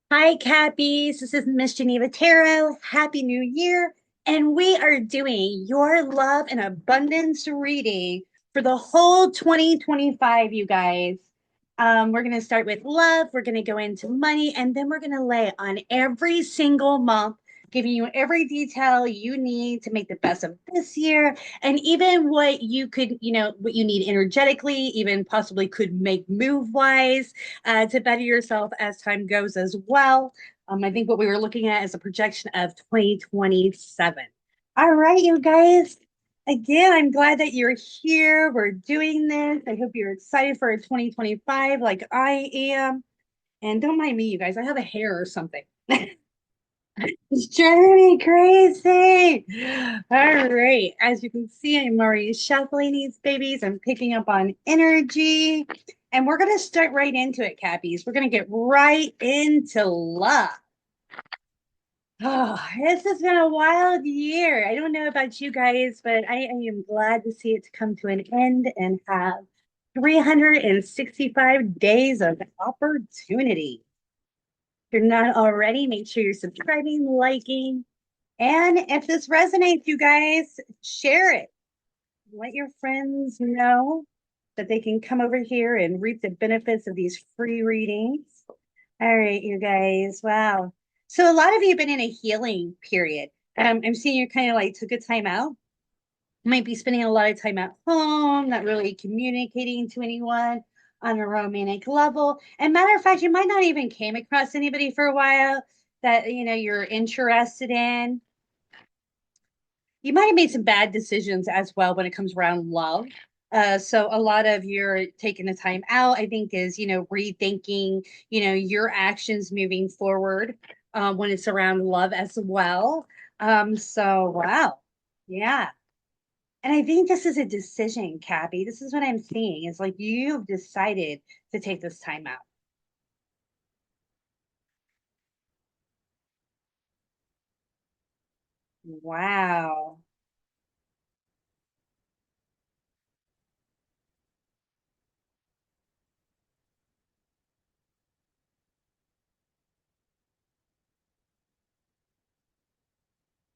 Hi, Cappies. This is Miss Geneva Tarot. Happy New Year. And we are doing your love and abundance reading for the whole 2025, you guys. We're going to start with love. We're going to go into money, and then we're going to lay on every single month, giving you every detail you need to make the best of this year, and even what you could, what you need energetically, even possibly could make move wise to better yourself as time goes as well. I think what we were looking at is a projection of 2027. All right, you guys. Again, I'm glad that you're here. We're doing this. I hope you're excited for 2025 like I am. And don't mind me, you guys. I have a hair or something. It's driving me crazy. All right. As you can see, I'm already shuffling these babies. I'm picking up on energy. And we're going to start right into it, Cappies. We're going to get right into love. Oh, this has been a wild year. I don't know about you guys, but I am glad to see it to come to an end and have 365 days of opportunity. If you're not already, make sure you're subscribing, liking, and if this resonates, you guys, share it. Let your friends know that they can come over here and reap the benefits of these free readings. All right, you guys. Wow. So a lot of you have been in a healing period. I'm seeing you kind of like took a time out. Might be spending a lot of time at home, not really communicating to anyone on a romantic level. And matter of fact, you might not even came across anybody for a while that you're interested in. You might have made some bad decisions as well when it comes around love. So a lot of your taking the time out, I think, is rethinking, your actions moving forward when it's around love as well. So wow, yeah. And I think this is a decision, Cabby. This is what I'm seeing. It's like you've decided to take this time out. Wow.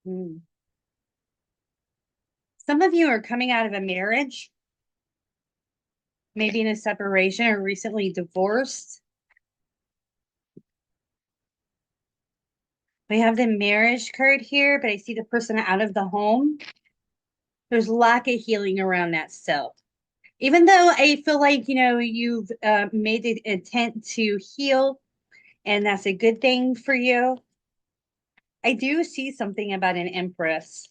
Hmm. Some of you are coming out of a marriage, maybe in a separation or recently divorced. We have the marriage card here, but I see the person out of the home. There's lack of healing around that still. Even though I feel like, you've made the intent to heal, and that's a good thing for you. I do see something about an empress.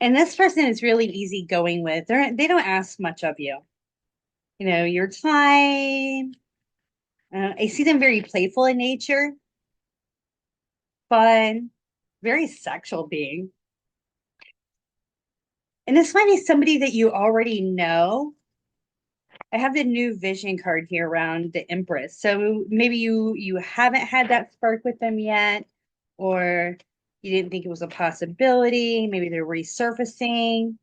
And this person is really easygoing with. They don't ask much of you. Your time. I see them very playful in nature, fun, very sexual being. And this might be somebody that you already know. I have the new vision card here around the Empress. So maybe you haven't had that spark with them yet, or you didn't think it was a possibility. Maybe they're resurfacing.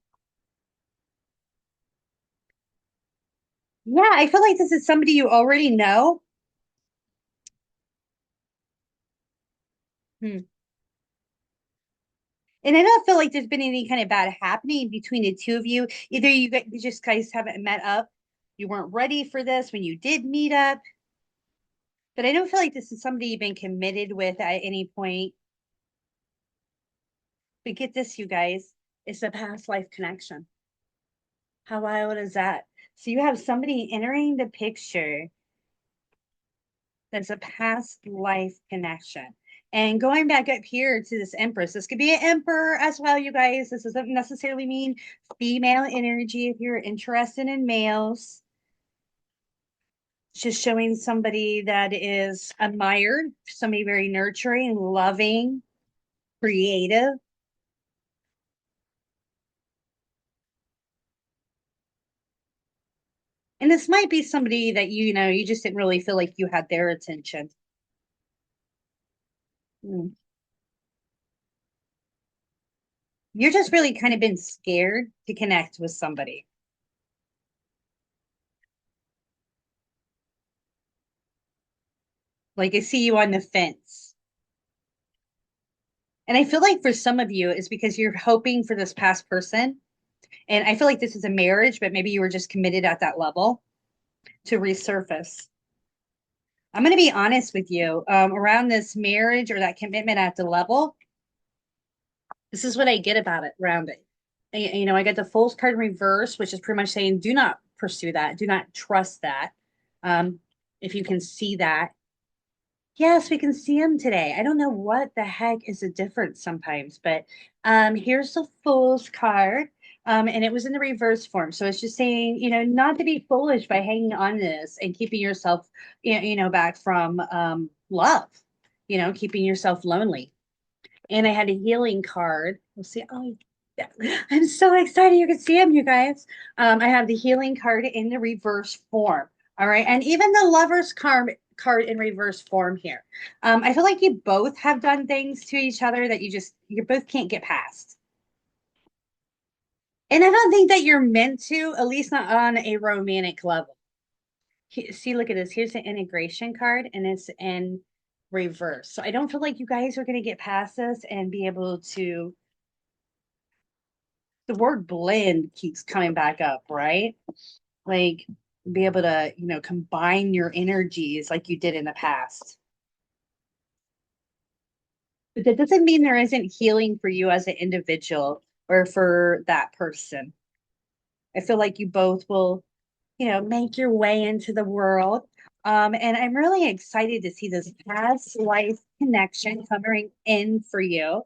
Yeah, I feel like this is somebody you already know. Hmm. And I don't feel like there's been any kind of bad happening between the two of you. Either you just guys haven't met up, you weren't ready for this when you did meet up. But I don't feel like this is somebody you've been committed with at any point. But get this, you guys, it's a past life connection. How wild is that? So you have somebody entering the picture that's a past life connection. And going back up here to this Empress, this could be an Emperor as well, you guys. This doesn't necessarily mean female energy if you're interested in males. It's just showing somebody that is admired, somebody very nurturing, loving, creative. And this might be somebody that you just didn't really feel like you had their attention. Mm. You're just really kind of been scared to connect with somebody. Like I see you on the fence. And I feel like for some of you, it's because you're hoping for this past person. And I feel like this is a marriage, but maybe you were just committed at that level to resurface. I'm going to be honest with you. Around this marriage or that commitment at the level, this is what I get about it around it. I got the Fool's card in reverse, which is pretty much saying, do not pursue that. Do not trust that. Um, if you can see that. Yes, we can see him today. I don't know what the heck is the difference sometimes, but here's the Fool's card. And it was in the reverse form. So it's just saying, not to be foolish by hanging on to this and keeping yourself, back from love, keeping yourself lonely. And I had a healing card. We'll see. Oh, yeah. I'm so excited. You can see him, you guys. I have the healing card in the reverse form. All right. And even the lover's card in reverse form here. I feel like you both have done things to each other that you both can't get past. And I don't think that you're meant to, at least not on a romantic level. See, look at this. Here's the integration card, and it's in reverse. So I don't feel like you guys are going to get past this and be able to. The word blend keeps coming back up, right? Like be able to, combine your energies like you did in the past. But that doesn't mean there isn't healing for you as an individual or for that person. I feel like you both will, make your way into the world. And I'm really excited to see this past life connection coming in for you.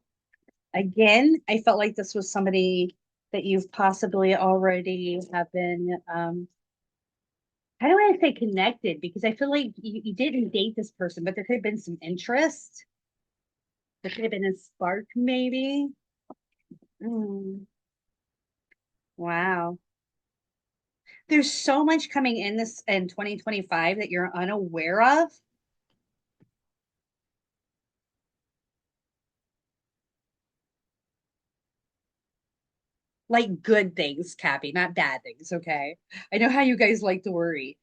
Again, I felt like this was somebody that you've possibly already have been how do I say connected? Because I feel like you didn't date this person, but there could have been some interest. There could have been a spark, maybe. Mm, wow. There's so much coming in this in 2025 that you're unaware of. Like good things, Cappy, not bad things, okay? I know how you guys like to worry.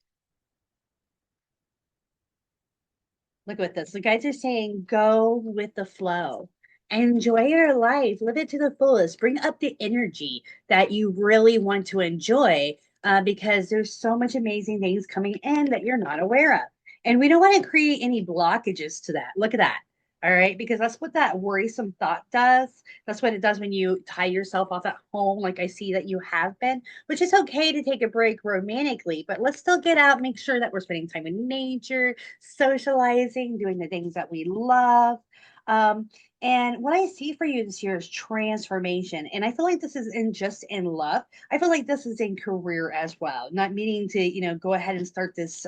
Look at this. The guys are saying go with the flow. Enjoy your life. Live it to the fullest. Bring up the energy that you really want to enjoy because there's so much amazing things coming in that you're not aware of. And we don't want to create any blockages to that. Look at that. All right. Because that's what that worrisome thought does. That's what it does when you tie yourself off at home, like I see that you have been, which is okay to take a break romantically, but let's still get out, make sure that we're spending time in nature, socializing, doing the things that we love. Um, and what I see for you this year is transformation. And I feel like this is in just in love. I feel like this is in career as well. Not meaning to, go ahead and start this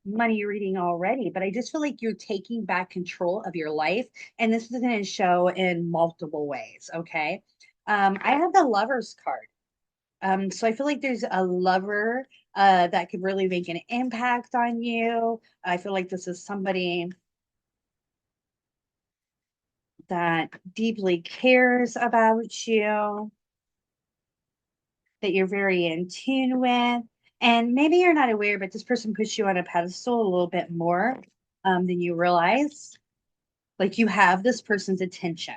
money reading already, but I just feel like you're taking back control of your life. And this is going to show in multiple ways. Okay. I have the lover's card. So I feel like there's a lover that could really make an impact on you. I feel like this is somebody that deeply cares about you, that you're very in tune with. And maybe you're not aware, but this person puts you on a pedestal a little bit more than you realize. Like you have this person's attention.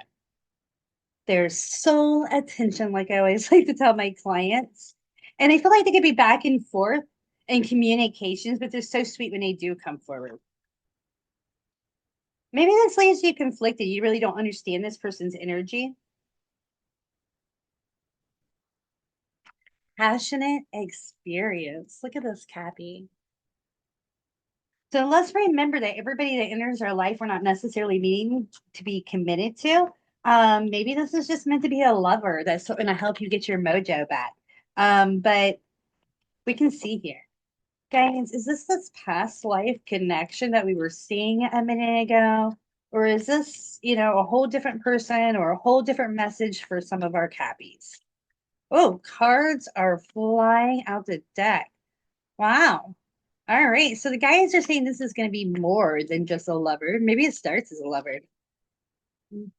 There's soul attention, like I always like to tell my clients. And I feel like they could be back and forth in communications, but they're so sweet when they do come forward. Maybe this leaves you conflicted. You really don't understand this person's energy. Passionate experience. Look at this, Cappy. So let's remember that everybody that enters our life, we're not necessarily meaning to be committed to. Maybe this is just meant to be a lover that's going to help you get your mojo back. But we can see here. Guys, is this past life connection that we were seeing a minute ago? Or is this, a whole different person or a whole different message for some of our cappies? Oh, cards are flying out the deck. Wow. All right. So the guys are saying this is going to be more than just a lover. Maybe it starts as a lover. And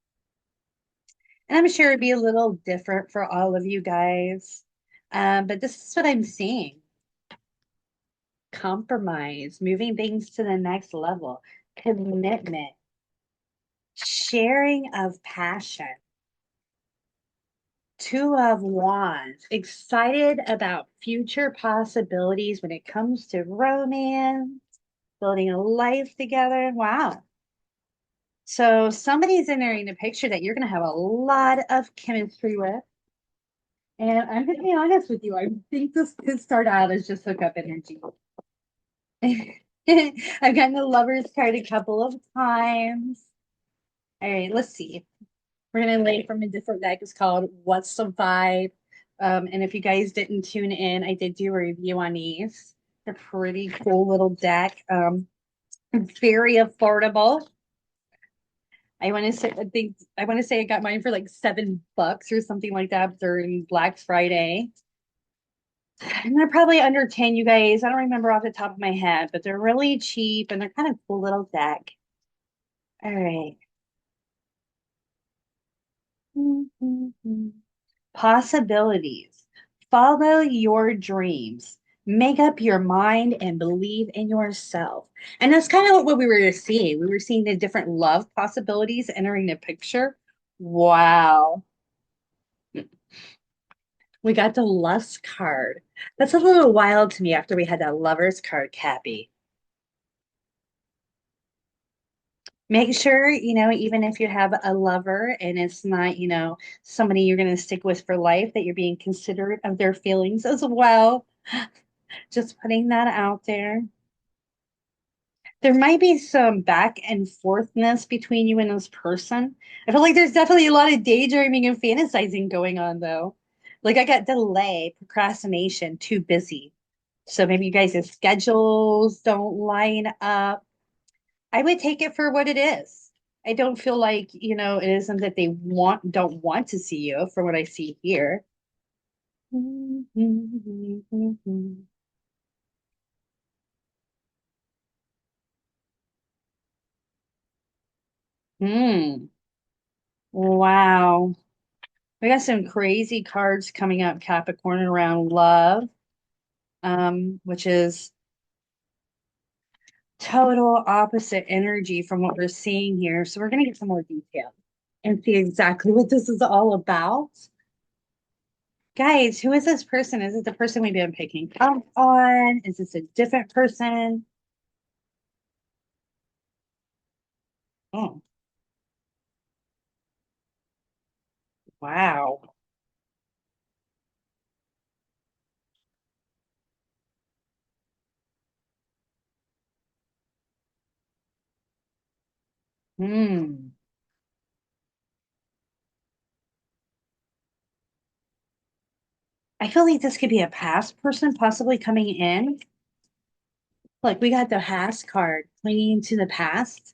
I'm sure it'd be a little different for all of you guys. But this is what I'm seeing. compromise, moving things to the next level, commitment, sharing of passion. Two of Wands, excited about future possibilities when it comes to romance, building a life together. Wow. So somebody's entering the picture that you're going to have a lot of chemistry with. And I'm going to be honest with you. I think this could start out as just hookup energy. I've gotten the Lovers card a couple of times. All right, let's see. We're going to lay from a different deck. It's called What's the Vibe? And if you guys didn't tune in, I did do a review on these. They're pretty cool little deck. Very affordable. I want to say I got mine for like $7 or something like that during Black Friday. And they're probably under 10, you guys. I don't remember off the top of my head, but they're really cheap and they're kind of cool little deck. All right. Possibilities. Follow your dreams. Make up your mind and believe in yourself. And that's kind of what we were seeing. We were seeing the different love possibilities entering the picture. Wow. We got the lust card. That's a little wild to me after we had that lovers card, Cappy. Make sure, even if you have a lover and it's not, somebody you're going to stick with for life, that you're being considerate of their feelings as well. Just putting that out there. There might be some back and forthness between you and this person. I feel like there's definitely a lot of daydreaming and fantasizing going on, though. Like I got delay, procrastination, too busy. So maybe you guys' schedules don't line up. I would take it for what it is. I don't feel like, it isn't that they don't want to see you from what I see here. Hmm. Wow. We got some crazy cards coming up, Capricorn, around love, which is total opposite energy from what we're seeing here. So we're going to get some more detail and see exactly what this is all about. Guys, who is this person? Is it the person we've been picking up on? Is this a different person? Oh, wow. Hmm. I feel like this could be a past person possibly coming in. Like we got the past card clinging to the past.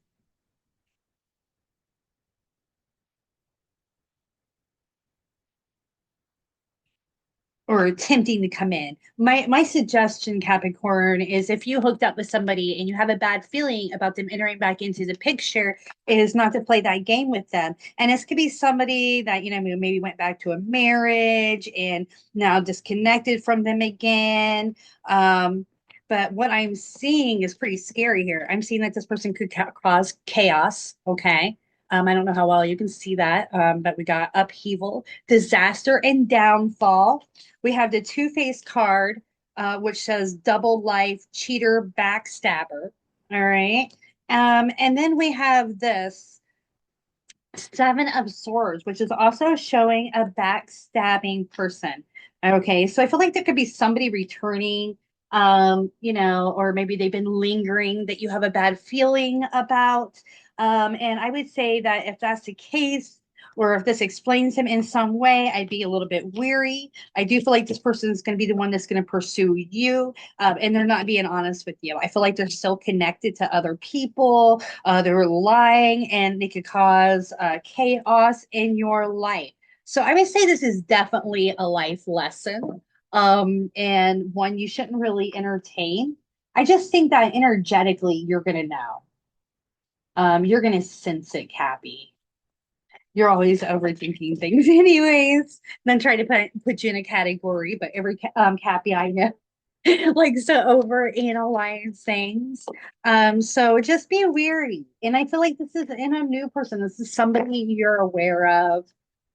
Or attempting to come in. My suggestion, Capricorn, is if you hooked up with somebody and you have a bad feeling about them entering back into the picture, is not to play that game with them. And this could be somebody that, maybe went back to a marriage and now disconnected from them again. But what I'm seeing is pretty scary here. I'm seeing that this person could cause chaos. Okay. I don't know how well you can see that, but we got upheaval, disaster, and downfall. We have the two-faced card, which says double life, cheater, backstabber. All right. And then we have this Seven of Swords, which is also showing a backstabbing person. Okay. So I feel like there could be somebody returning, or maybe they've been lingering that you have a bad feeling about. And I would say that if that's the case, or if this explains him in some way, I'd be a little bit weary. I do feel like this person is going to be the one that's going to pursue you, and they're not being honest with you. I feel like they're still connected to other people. They're lying, and they could cause chaos in your life. So I would say this is definitely a life lesson, and one you shouldn't really entertain. I just think that energetically, you're going to know. You're going to sense it, Cappy. You're always overthinking things anyways, then try to put you in a category, but every Cappy I know likes to overanalyze things. So just be wary. And I feel like this is in a new person. This is somebody you're aware of,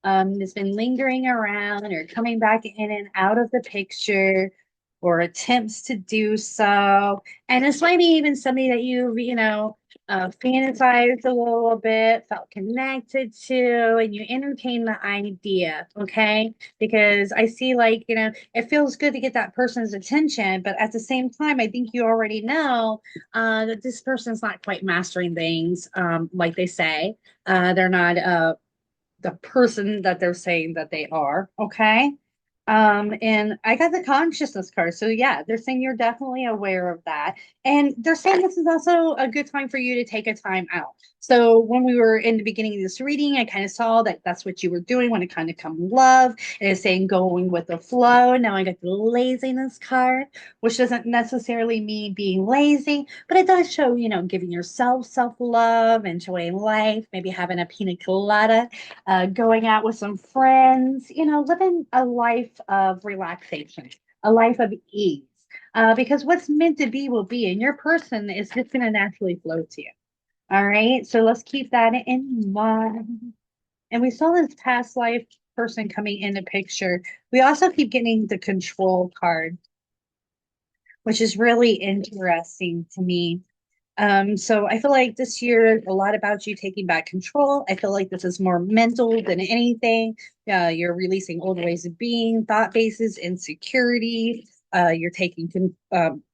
that's been lingering around or coming back in and out of the picture or attempts to do so. And this might be even somebody that fantasized a little bit, felt connected to, and you entertain the idea, okay? Because I see, like, it feels good to get that person's attention, but at the same time, I think you already know that this person's not quite mastering things, like they say. They're not the person that they're saying that they are, okay? And I got the consciousness card. So yeah, they're saying you're definitely aware of that. And they're saying this is also a good time for you to take a time out. So when we were in the beginning of this reading, I kind of saw that that's what you were doing when it kind of come love. And it's saying going with the flow. Now I got the laziness card, which doesn't necessarily mean being lazy, but it does show, giving yourself self-love, enjoying life, maybe having a pina colada, going out with some friends, living a life of relaxation, a life of ease. Because what's meant to be will be, and your person is just going to naturally flow to you. All right. So let's keep that in mind. And we saw this past life person coming in the picture. We also keep getting the control card, which is really interesting to me. So I feel like this year is a lot about you taking back control. I feel like this is more mental than anything. You're releasing old ways of being, thought bases, insecurity. You're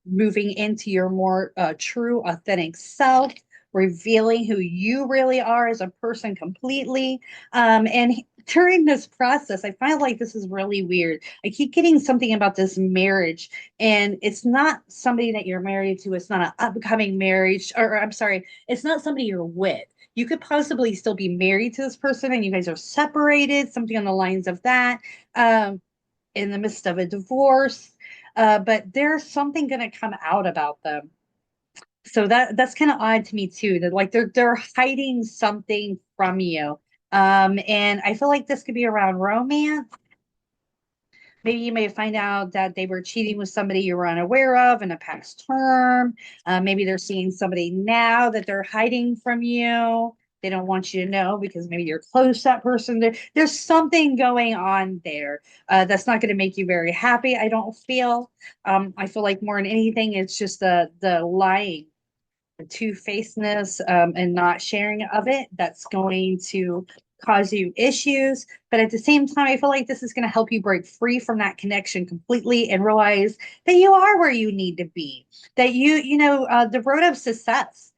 moving into your more true, authentic self, revealing who you really are as a person completely. And during this process, I find like this is really weird. I keep getting something about this marriage, and it's not somebody that you're married to. It's not an upcoming marriage, or I'm sorry, it's not somebody you're with. You could possibly still be married to this person and you guys are separated, something on the lines of that, um, in the midst of a divorce. But there's something going to come out about them. So that's kind of odd to me too, that like they're hiding something from you. And I feel like this could be around romance. Maybe you may find out that they were cheating with somebody you were unaware of in a past term. Maybe they're seeing somebody now that they're hiding from you. They don't want you to know because maybe you're close to that person. There's something going on there that's not going to make you very happy. I don't feel. I feel like more than anything, it's just the lying, two-facedness, and not sharing of it that's going to cause you issues. But at the same time, I feel like this is going to help you break free from that connection completely and realize that you are where you need to be, that the road of success.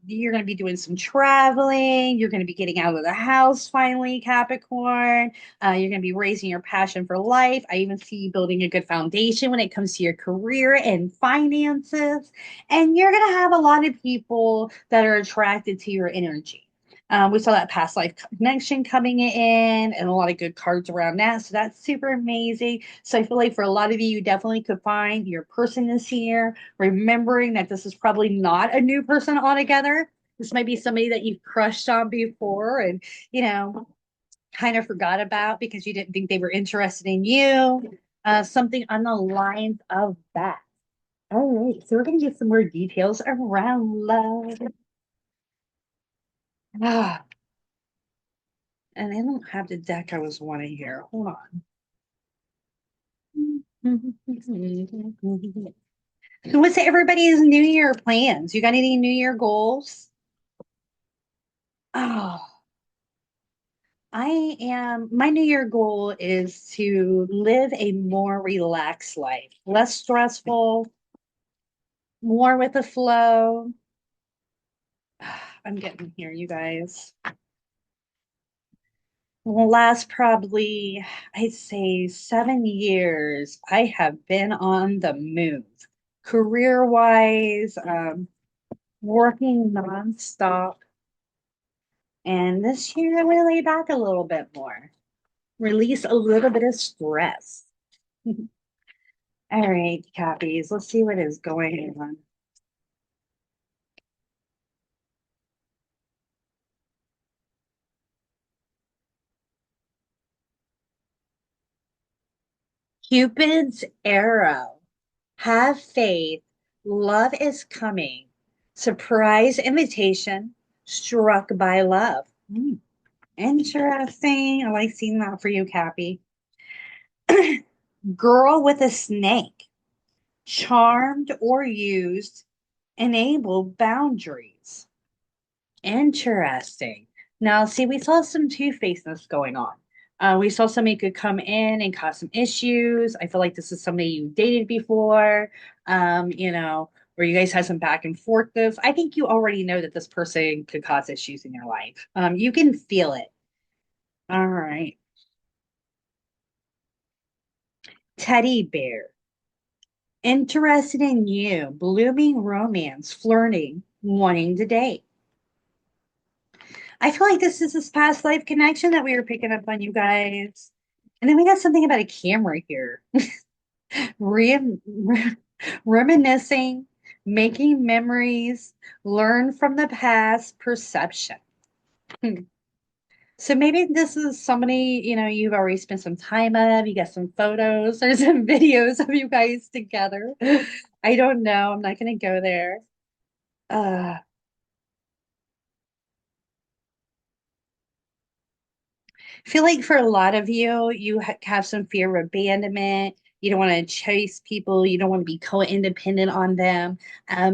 You're going to be doing some traveling. You're going to be getting out of the house finally, Capricorn. You're going to be raising your passion for life. I even see you building a good foundation when it comes to your career and finances. And you're going to have a lot of people that are attracted to your energy. We saw that past life connection coming in and a lot of good cards around that. So that's super amazing. So I feel like for a lot of you, you definitely could find your person this year, remembering that this is probably not a new person altogether. This might be somebody that you've crushed on before and, you know, kind of forgot about because you didn't think they were interested in you. Something on the lines of that. All right, so we're going to get some more details around love. Ah, and I don't have the deck I was wanting here. Hold on. So what's everybody's New Year plans? You got any New Year goals? Oh, my New Year goal is to live a more relaxed life, less stressful, more with the flow. I'm getting here, you guys. Well, last probably, I'd say 7 years, I have been on the move, career-wise, working nonstop. And this year, I'm going to lay back a little bit more, release a little bit of stress. All right, Cappies, let's see what is going on. Cupid's arrow. Have faith. Love is coming. Surprise invitation. Struck by love. Interesting. I like seeing that for you, Cappy. Girl with a snake. Charmed or used. Enable boundaries. Interesting. Now, see, we saw some two-facedness going on. We saw somebody could come in and cause some issues. I feel like this is somebody you dated before, where you guys had some back and forth. This, I think you already know that this person could cause issues in your life. You can feel it. All right. Teddy bear. Interested in you, blooming romance, flirting, wanting to date. I feel like this is this past life connection that we were picking up on, you guys. And then we got something about a camera here. Re- Reminiscing, making memories, learn from the past, perception. Hmm. So maybe this is somebody, you've already spent some time of, you got some photos or some videos of you guys together. I don't know. I'm not going to go there. Uh, I feel like for a lot of you, you have some fear of abandonment. You don't want to chase people. You don't want to be co-independent on them.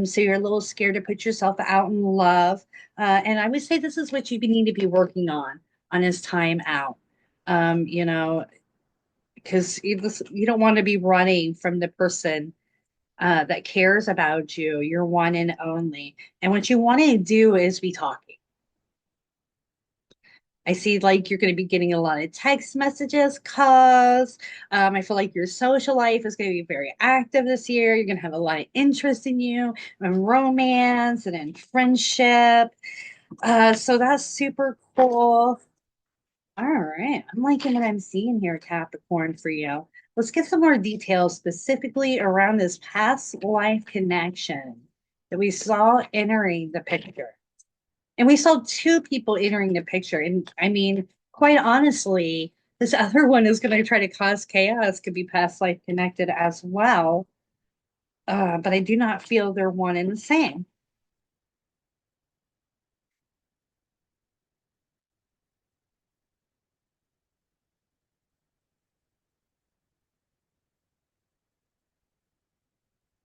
So you're a little scared to put yourself out in love. And I would say this is what you need to be working on his time out. Because you don't want to be running from the person that cares about you. You're one and only. And what you want to do is be talking. I see like you're going to be getting a lot of text messages, calls. I feel like your social life is going to be very active this year. You're going to have a lot of interest in you and romance and in friendship. So that's super cool. All right. I'm liking what I'm seeing here, Capricorn, for you. Let's get some more details specifically around this past life connection that we saw entering the picture. And we saw two people entering the picture. And I mean, quite honestly, this other one is going to try to cause chaos, could be past life connected as well. But I do not feel they're one and the same.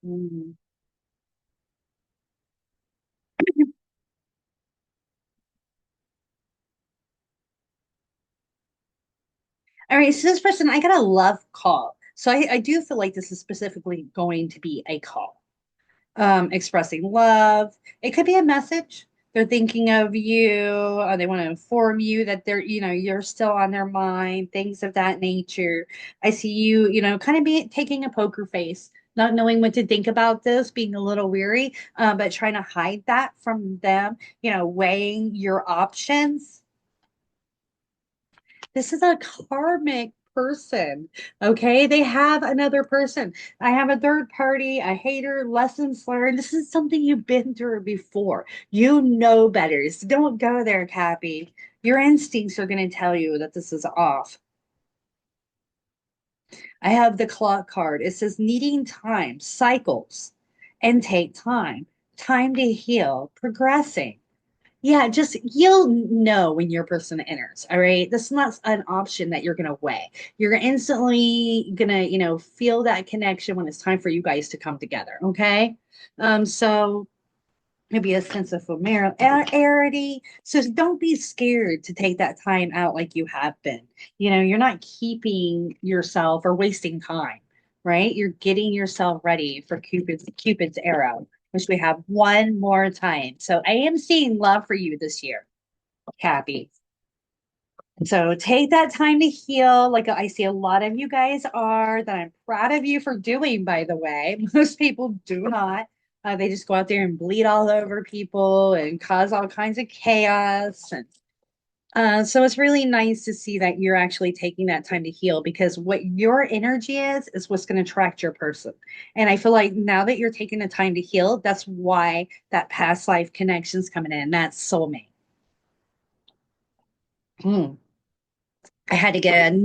Mm. All right, so this person, I got a love call. So I do feel like this is specifically going to be a call. Expressing love. It could be a message. They're thinking of you. They want to inform you that you're still on their mind, things of that nature. I see you, kind of be taking a poker face, not knowing what to think about this, being a little weary, but trying to hide that from them, weighing your options. This is a karmic person. Okay. They have another person. I have a third party, a hater, lessons learned. This is something you've been through before. You know better. So don't go there, Cappy. Your instincts are going to tell you that this is off. I have the clock card. It says needing time, cycles, and take time to heal, progressing. Yeah, just you'll know when your person enters. All right. This is not an option that you're gonna weigh. You're instantly gonna, feel that connection when it's time for you guys to come together. Okay. So maybe a sense of familiarity. So don't be scared to take that time out like you have been. You're not keeping yourself or wasting time, right? You're getting yourself ready for Cupid's arrow, which we have one more time. So I am seeing love for you this year, Cappy. So take that time to heal. Like I see a lot of you guys are that I'm proud of you for doing, by the way. Most people do not. They just go out there and bleed all over people and cause all kinds of chaos. And so it's really nice to see that you're actually taking that time to heal because what your energy is what's going to attract your person. And I feel like now that you're taking the time to heal, that's why that past life connection's coming in. That's soulmate. Hmm. I had to get a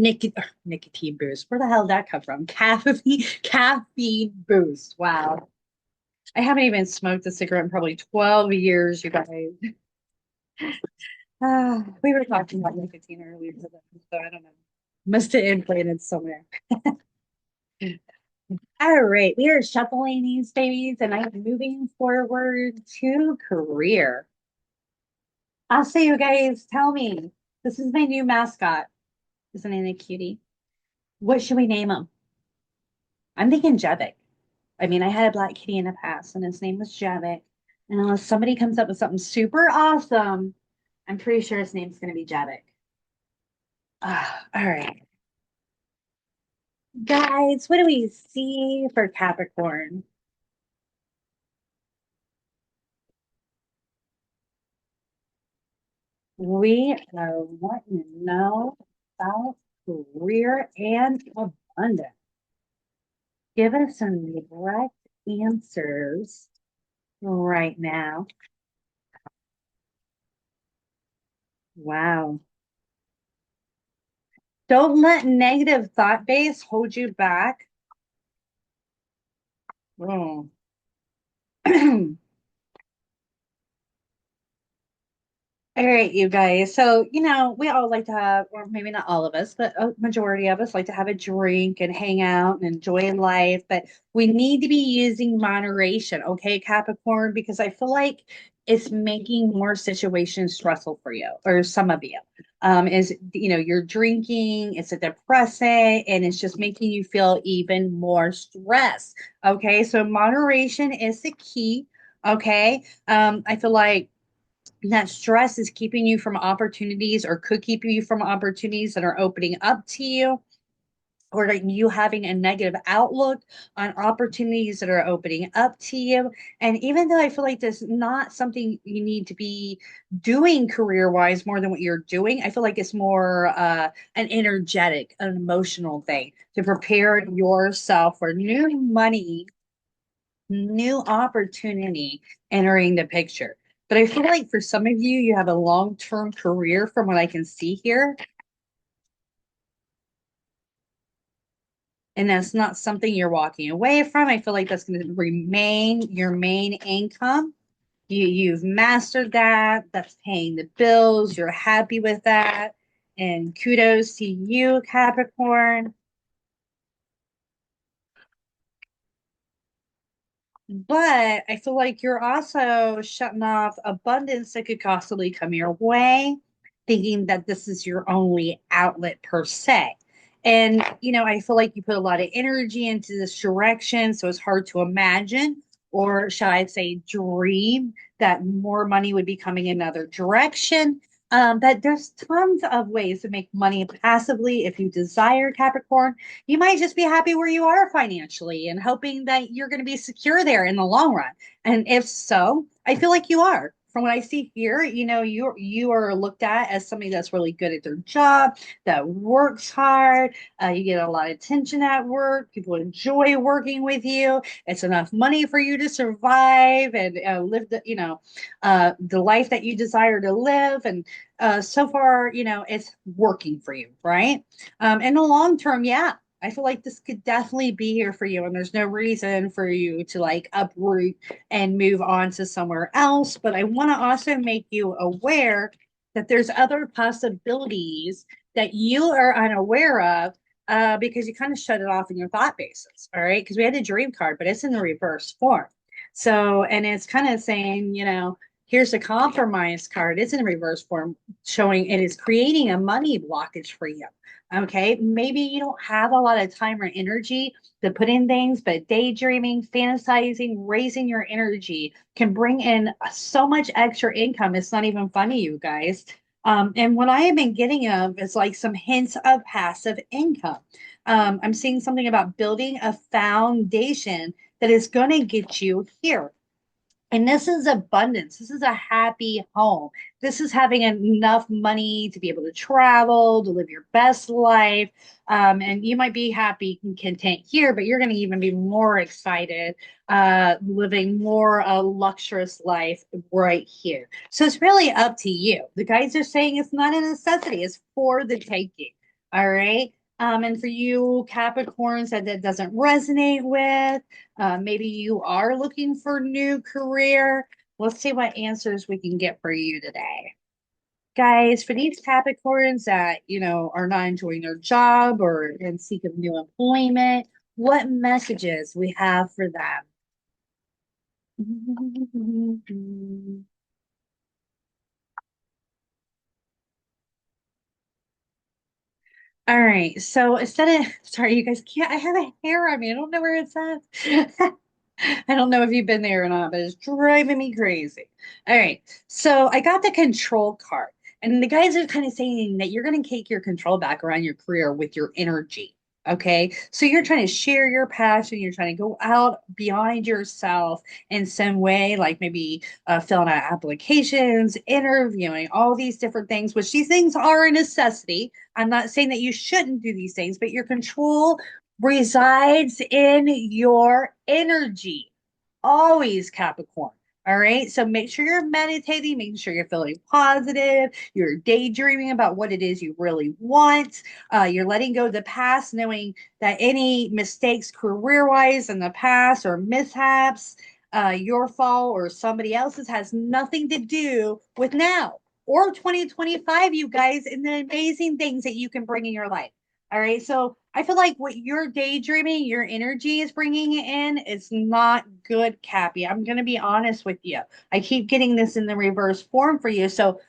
nicotine boost. Where the hell did that come from? Caffeine boost. Wow. I haven't even smoked a cigarette in probably 12 years, you guys. We were talking about nicotine earlier today, so I don't know. Must have implanted somewhere. All right, we are shuffling these babies and I'm moving forward to career. I'll say, you guys, tell me. This is my new mascot. Isn't it a cutie? What should we name him? I'm thinking Jevik. I mean, I had a black kitty in the past and his name was Jevik. And unless somebody comes up with something super awesome, I'm pretty sure his name's going to be Jevik. All right. Guys, what do we see for Capricorn? We are wanting to know about career and abundance. Give us some direct answers right now. Wow. Don't let negative thought base hold you back. Oh. All right, you guys. So, we all like to have, or maybe not all of us, but a majority of us like to have a drink and hang out and enjoy life. But we need to be using moderation, okay, Capricorn? Because I feel like it's making more situations stressful for you or some of you. You're drinking, it's a depressant, and it's just making you feel even more stressed. Okay, so moderation is the key. Okay, I feel like that stress is keeping you from opportunities or could keep you from opportunities that are opening up to you or like you having a negative outlook on opportunities that are opening up to you. And even though I feel like this is not something you need to be doing career wise more than what you're doing, I feel like it's more an energetic, an emotional thing to prepare yourself for new money, new opportunity entering the picture. But I feel like for some of you, you have a long-term career from what I can see here. And that's not something you're walking away from. I feel like that's going to remain your main income. You've mastered that. That's paying the bills. You're happy with that. And kudos to you, Capricorn. But I feel like you're also shutting off abundance that could possibly come your way, thinking that this is your only outlet per se. And, I feel like you put a lot of energy into this direction. So it's hard to imagine, or shall I say, dream that more money would be coming in another direction. But there's tons of ways to make money passively if you desire, Capricorn. You might just be happy where you are financially and hoping that you're going to be secure there in the long run. And if so, I feel like you are. From what I see here, you are looked at as somebody that's really good at their job, that works hard. You get a lot of attention at work. People enjoy working with you. It's enough money for you to survive and live the life that you desire to live. And so far, it's working for you, right? In the long term, yeah, I feel like this could definitely be here for you, and there's no reason for you to like uproot and move on to somewhere else. But I want to also make you aware that there's other possibilities that you are unaware of because you kind of shut it off in your thought basis. All right. Because we had a dream card, but it's in the reverse form. So, and it's kind of saying, here's a compromise card. It's in reverse form, showing it is creating a money blockage for you. Okay, maybe you don't have a lot of time or energy to put in things, but daydreaming, fantasizing, raising your energy can bring in so much extra income. It's not even funny, you guys. And what I have been getting of is like some hints of passive income. I'm seeing something about building a foundation that is going to get you here. And this is abundance. This is a happy home. This is having enough money to be able to travel, to live your best life. And you might be happy and content here, but you're going to even be more excited living more a luxurious life right here. So it's really up to you. The guys are saying it's not a necessity, it's for the taking. All right. And for you Capricorns that doesn't resonate with, maybe you are looking for new career. Let's see what answers we can get for you today. Guys, for these Capricorns that, are not enjoying their job or in seek of new employment, what messages we have for them? All right. So instead of, sorry, you guys can't, I have a hair on me. I don't know where it's at. I don't know if you've been there or not, but it's driving me crazy. All right. So I got the control card, and the guys are kind of saying that you're going to take your control back around your career with your energy. Okay. So you're trying to share your passion. You're trying to go out beyond yourself in some way, like maybe filling out applications, interviewing, all these different things, which these things are a necessity. I'm not saying that you shouldn't do these things, but your control resides in your energy. Always Capricorn. All right. So make sure you're meditating, making sure you're feeling positive, you're daydreaming about what it is you really want. You're letting go of the past, knowing that any mistakes career wise in the past or mishaps, your fault or somebody else's, has nothing to do with now or 2025, you guys, and the amazing things that you can bring in your life. All right. So I feel like what you're daydreaming, your energy is bringing in is not good, Cappy. I'm going to be honest with you. I keep getting this in the reverse form for you. So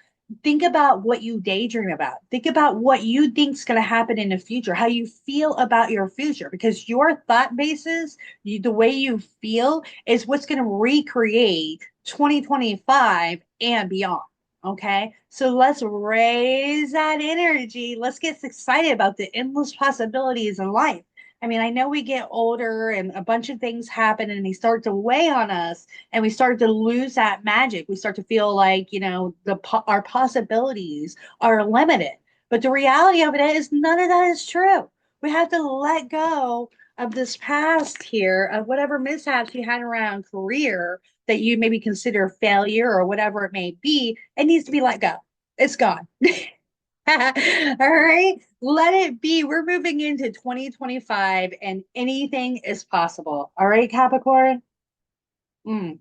think about what you daydream about. Think about what you think is going to happen in the future, how you feel about your future, because your thought basis, the way you feel, is what's going to recreate 2025 and beyond. Okay. So let's raise that energy. Let's get excited about the endless possibilities in life. I mean, I know we get older and a bunch of things happen and they start to weigh on us and we start to lose that magic. We start to feel like, our possibilities are limited. But the reality of it is none of that is true. We have to let go of this past here, of whatever mishaps you had around career that you maybe consider failure or whatever it may be. It needs to be let go. It's gone. All right, let it be. We're moving into 2025 and anything is possible. All right, Capricorn. Mm.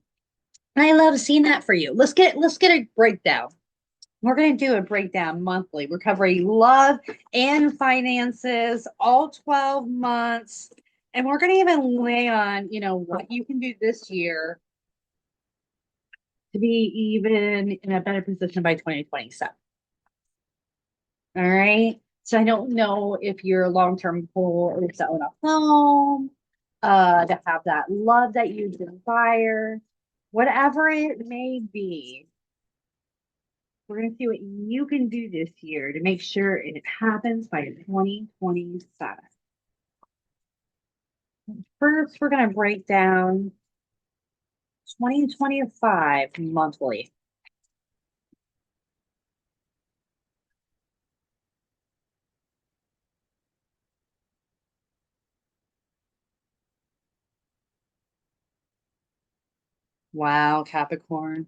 I love seeing that for you. Let's get a breakdown. We're going to do a breakdown monthly. We're covering love and finances, all 12 months. And we're going to even lay on, what you can do this year to be even in a better position by 2027. All right. So I don't know if your long-term goal is to own a home, to have that love that you desire, whatever it may be. We're going to see what you can do this year to make sure it happens by 2027. First, we're going to break down 2025 monthly. Wow, Capricorn.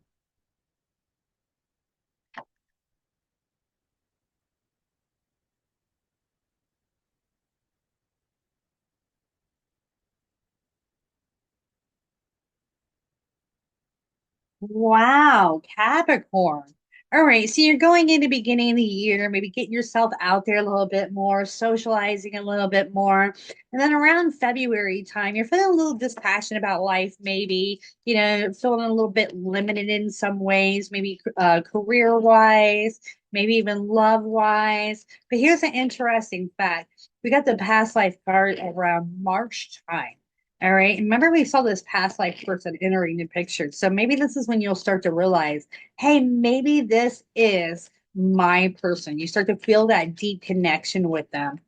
Wow, Capricorn. All right, so you're going in the beginning of the year, maybe getting yourself out there a little bit more, socializing a little bit more. And then around February time, you're feeling a little dispassionate about life, maybe, feeling a little bit limited in some ways, maybe career-wise, maybe even love-wise. But here's an interesting fact. We got the past life card around March time. All right. Remember, we saw this past life person entering the picture. So maybe this is when you'll start to realize, hey, maybe this is my person. You start to feel that deep connection with them.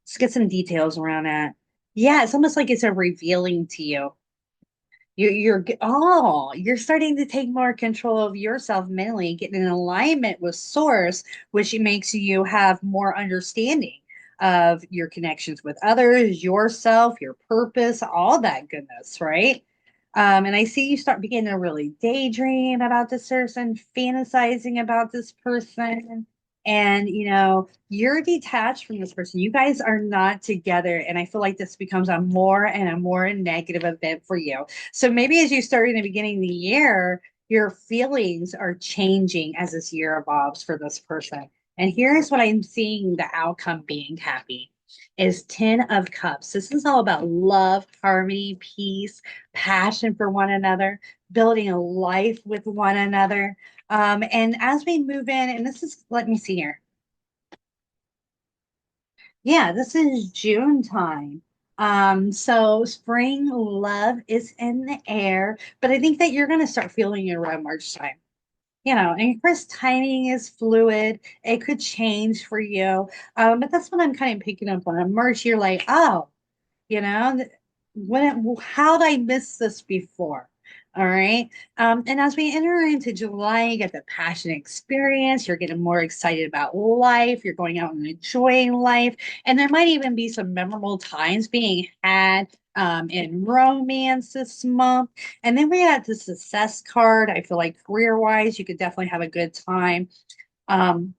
Let's get some details around that. Yeah, it's almost like it's a revealing to you. You're starting to take more control of yourself mentally, get in alignment with source, which makes you have more understanding of your connections with others, yourself, your purpose, all that goodness, right? And I see you start beginning to really daydream about this person, fantasizing about this person. and you're detached from this person. You guys are not together, and I feel like this becomes a more and a more negative event for you. So maybe as you start in the beginning of the year, your feelings are changing as this year evolves for this person. And here's what I'm seeing the outcome being happy is 10 of cups. This is all about love, harmony, peace, passion for one another, building a life with one another. And as we move in, and this is, let me see here. Yeah, this is June time. So spring love is in the air, but I think that you're going to start feeling it around March time. And of course, timing is fluid. It could change for you. But that's what I'm kind of picking up on. In March, you're like, oh, you know, how did I miss this before? All right. And as we enter into July, you get the passion experience. You're getting more excited about life. You're going out and enjoying life. And there might even be some memorable times being had in romance this month. And then we got the success card. I feel like career wise, you could definitely have a good time. Um,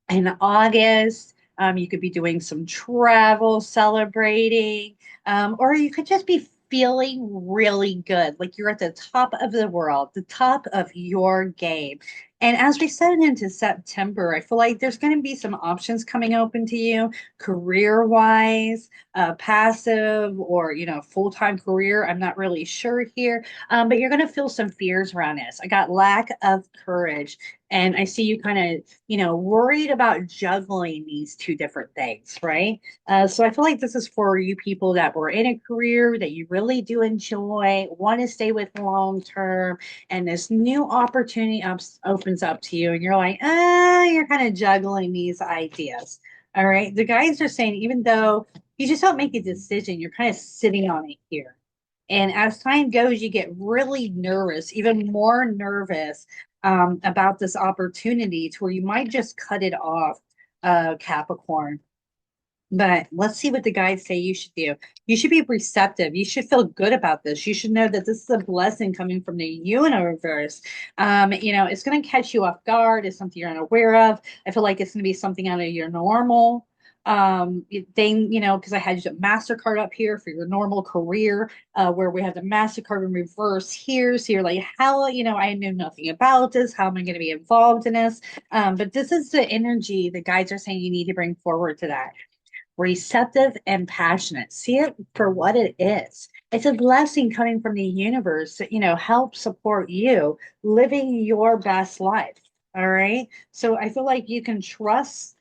in August. You could be doing some travel, celebrating, or you could just be feeling really good, like you're at the top of the world, the top of your game. And as we set into September, I feel like there's going to be some options coming open to you, career wise, passive, or full time career. I'm not really sure here, but you're going to feel some fears around this. I got lack of courage, and I see you kind of worried about juggling these two different things, right? So I feel like this is for you people that were in a career that you really do enjoy, want to stay with long term, and this new opportunity opens up to you, and you're like, you're kind of juggling these ideas. All right. The guys are saying, even though you just don't make a decision, you're kind of sitting on it here. And as time goes, you get really nervous, even more nervous about this opportunity to where you might just cut it off, Capricorn. But let's see what the guides say you should do. You should be receptive. You should feel good about this. You should know that this is a blessing coming from the universe. It's going to catch you off guard. It's something you're unaware of. I feel like it's going to be something out of your normal thing, because I had a MasterCard up here for your normal career, where we have the MasterCard in reverse here. So you're like, how, I knew nothing about this. How am I going to be involved in this? But this is the energy the guides are saying you need to bring forward to that receptive and passionate. See it for what it is. It's a blessing coming from the universe that, help support you living your best life. All right. So I feel like you can trust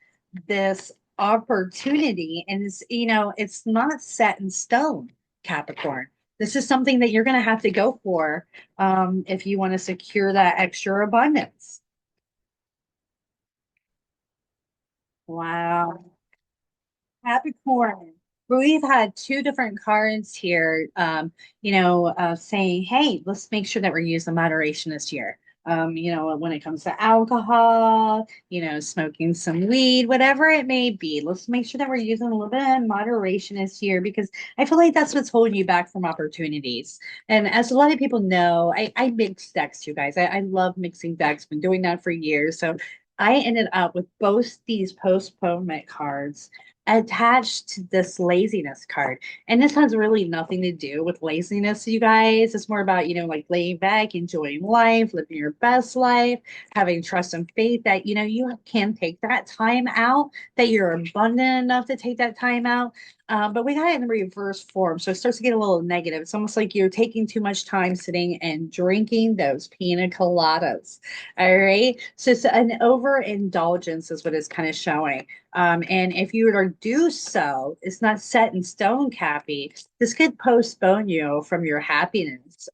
this opportunity, and it's not set in stone, Capricorn. This is something that you're going to have to go for if you want to secure that extra abundance. Wow. Capricorn. We've had two different cards here, saying, hey, let's make sure that we're using moderation this year. When it comes to alcohol, smoking some weed, whatever it may be, let's make sure that we're using a little bit of moderation this year because I feel like that's what's holding you back from opportunities. And as a lot of people know, I mix decks, you guys. I love mixing decks, been doing that for years. So I ended up with both these postponement cards attached to this laziness card. And this has really nothing to do with laziness, you guys. It's more about, like laying back, enjoying life, living your best life, having trust and faith that, you can take that time out, that you're abundant enough to take that time out. But we got it in reverse form. So it starts to get a little negative. It's almost like you're taking too much time sitting and drinking those pina coladas. All right. So it's an overindulgence, is what it's kind of showing. And if you were to do so, it's not set in stone, Cappy. This could postpone you from your happiness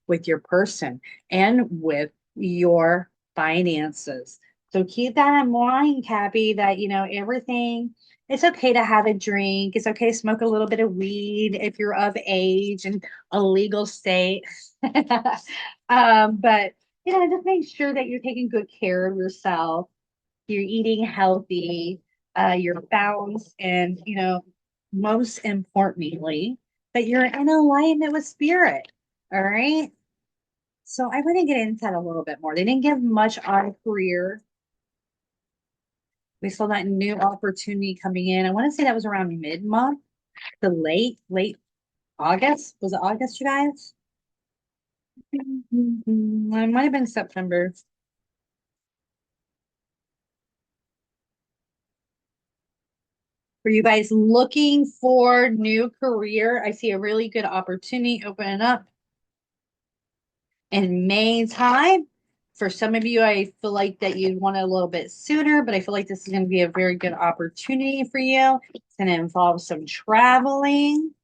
with your person and with your finances. So keep that in mind, Cappy, that, everything, it's okay to have a drink. It's okay to smoke a little bit of weed if you're of age and a legal state. But, just make sure that you're taking good care of yourself, you're eating healthy, you're balanced, and most importantly, that you're in alignment with spirit. All right. So I want to get into that a little bit more. They didn't give much on career. We saw that new opportunity coming in. I want to say that was around mid-month to late August. Was it August, you guys? It might have been September. For you guys looking for new career, I see a really good opportunity opening up in May time. For some of you, I feel like that you'd want it a little bit sooner, but I feel like this is going to be a very good opportunity for you. It's going to involve some traveling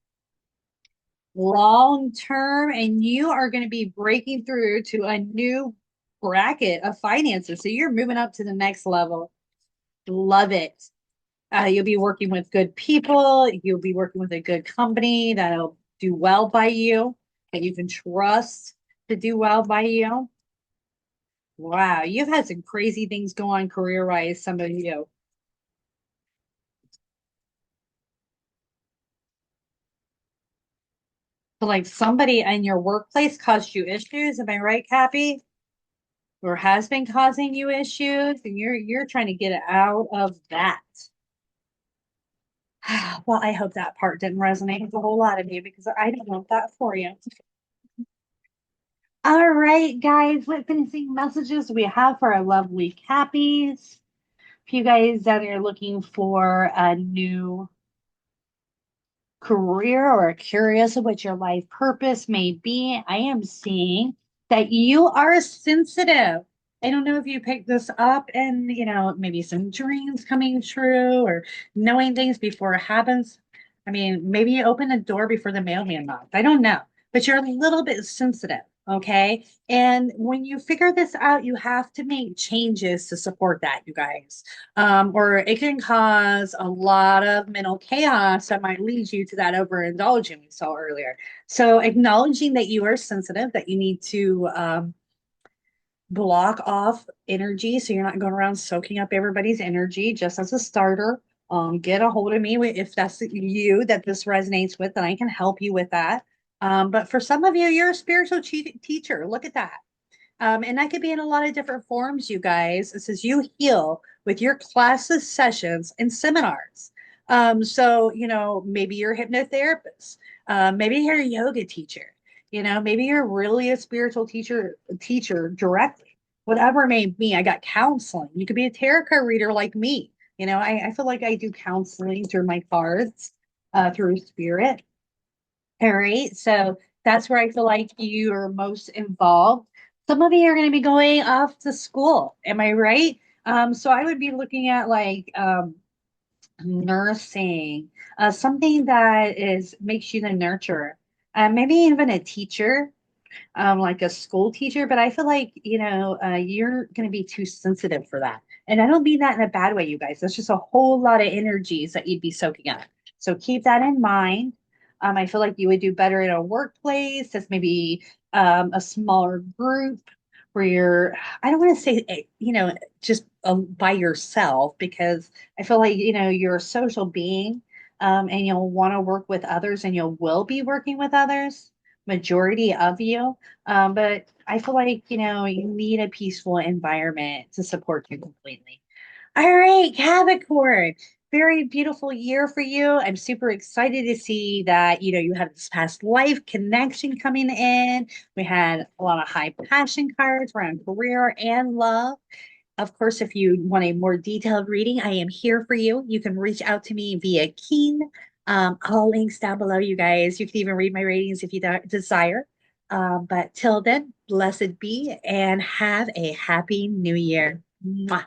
long term, and you are going to be breaking through to a new bracket of finances. So you're moving up to the next level. Love it. You'll be working with good people. You'll be working with a good company that'll do well by you, that you can trust to do well by you. Wow, you've had some crazy things go on career-wise, some of you. So like somebody in your workplace caused you issues, am I right, Cappy? Or has been causing you issues, and you're trying to get out of that. Well, I hope that part didn't resonate with a whole lot of you because I don't want that for you. All right, guys, what finishing messages do we have for our lovely Cappies? If you guys that are looking for a new career or curious of what your life purpose may be, I am seeing that you are sensitive. I don't know if you picked this up and, maybe some dreams coming true or knowing things before it happens. I mean, maybe you open a door before the mailman knocked. I don't know, but you're a little bit sensitive. Okay. And when you figure this out, you have to make changes to support that, you guys, or it can cause a lot of mental chaos that might lead you to that overindulging we saw earlier. So, acknowledging that you are sensitive, that you need to block off energy so you're not going around soaking up everybody's energy just as a starter. Get a hold of me if that's you that this resonates with, and I can help you with that. But for some of you, you're a spiritual teacher. Look at that. And that could be in a lot of different forms, you guys. It says you heal with your classes, sessions, and seminars. So, maybe you're a hypnotherapist. Maybe you're a yoga teacher. Maybe you're really a spiritual teacher directly. Whatever it may be. I got counseling. You could be a tarot card reader like me. I feel like I do counseling through my cards, through spirit. All right. So that's where I feel like you are most involved. Some of you are going to be going off to school. Am I right? So I would be looking at like nursing, something that is makes you the nurturer. Maybe even a teacher, like a school teacher, but I feel like, you're going to be too sensitive for that. And I don't mean that in a bad way, you guys. That's just a whole lot of energies that you'd be soaking up. So keep that in mind. I feel like you would do better in a workplace. That's maybe a smaller group where you're, I don't want to say, just by yourself because I feel like, you're a social being, and you'll want to work with others and you will be working with others, majority of you. But I feel like, you need a peaceful environment to support you completely. All right, Capricorn. Very beautiful year for you. I'm super excited to see that, you have this past life connection coming in. We had a lot of high passion cards around career and love. Of course, if you want a more detailed reading, I am here for you. You can reach out to me via Keen. All links down below, you guys. You can even read my ratings if you desire. But till then, blessed be and have a happy new year. Mwah.